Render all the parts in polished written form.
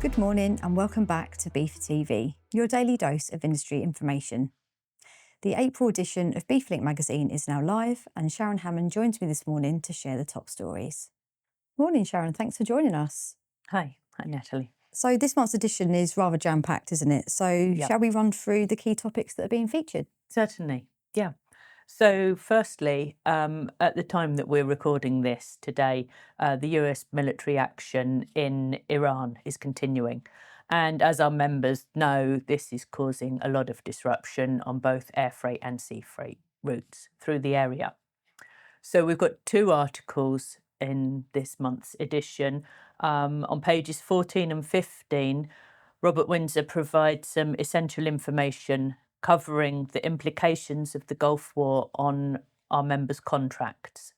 Good morning and welcome back to BIFA TV, your daily dose of industry information. The April edition of BIFAlink magazine is now live and Sharon Hammond joins me this morning to share the top stories. Morning Sharon, thanks for joining us. Hi Natalie. So this month's edition is rather jam-packed, isn't it? So shall we run through the key topics that are being featured? Certainly, yeah. So firstly, at the time that we're recording this today, the US military action in Iran is continuing. And as our members know, this is causing a lot of disruption on both air freight and sea freight routes through the area. So we've got two articles in this month's edition. On pages 14 and 15, Robert Windsor provides some essential information covering the implications of the Gulf War on our members' contracts.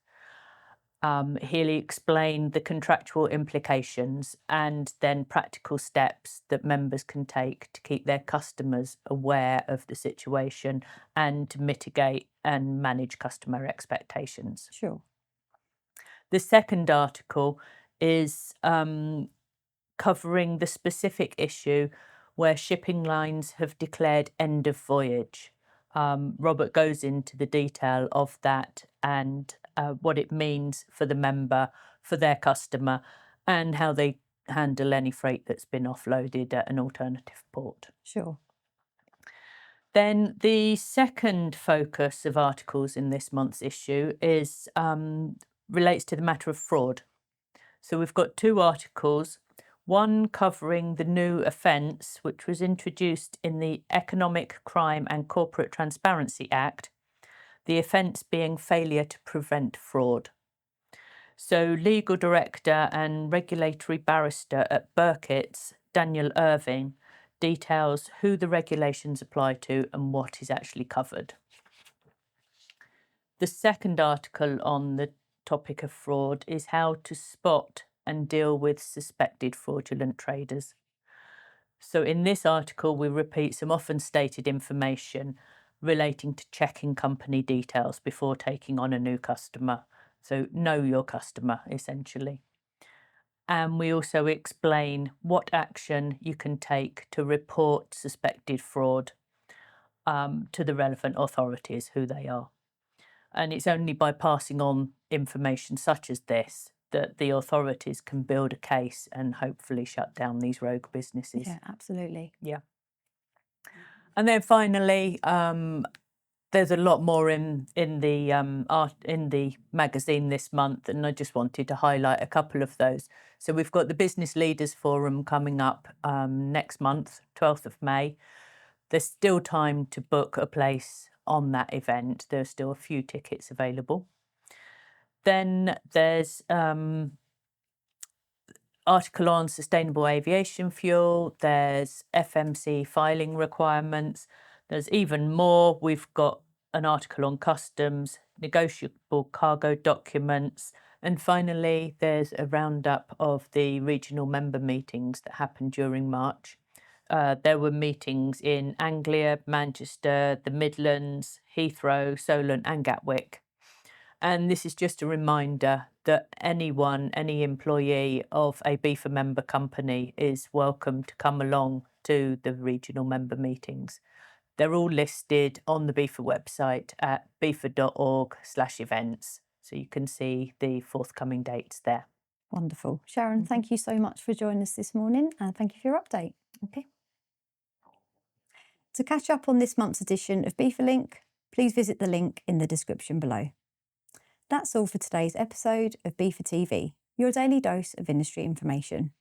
He'll explain the contractual implications and then practical steps that members can take to keep their customers aware of the situation and to mitigate and manage customer expectations. Sure. The second article is covering the specific issue where shipping lines have declared end of voyage. Robert goes into the detail of that and what it means for the member, for their customer, and how they handle any freight that's been offloaded at an alternative port. Sure. Then the second focus of articles in this month's issue is relates to the matter of fraud. So we've got two articles, one covering the new offence which was introduced in the Economic Crime and Corporate Transparency Act, the offence being failure to prevent fraud. So legal director and regulatory barrister at Burkitt's, Daniel Irving, details who the regulations apply to and what is actually covered. The second article on the topic of fraud is how to spot and deal with suspected fraudulent traders. So in this article, we repeat some often stated information relating to checking company details before taking on a new customer. So know your customer, essentially. And we also explain what action you can take to report suspected fraud to the relevant authorities, who they are. And it's only by passing on information such as this that the authorities can build a case and hopefully shut down these rogue businesses. Yeah, absolutely. Yeah. And then finally, there's a lot more in the magazine this month, and I just wanted to highlight a couple of those. So we've got the Business Leaders Forum coming up next month, 12th of May. There's still time to book a place on that event. There's still a few tickets available. Then there's article on sustainable aviation fuel. There's FMC filing requirements. There's even more. We've got an article on customs, negotiable cargo documents, and finally there's a roundup of the regional member meetings that happened during March. There were meetings in Anglia, Manchester, the Midlands, Heathrow, Solent and Gatwick. And this is just a reminder that anyone, any employee of a BIFA member company is welcome to come along to the regional member meetings. They're all listed on the BIFA website at bifa.org/events. So you can see the forthcoming dates there. Wonderful. Sharon, thank you so much for joining us this morning and thank you for your update. Okay. To catch up on this month's edition of BIFAlink, please visit the link in the description below. That's all for today's episode of BIFA TV, your daily dose of industry information.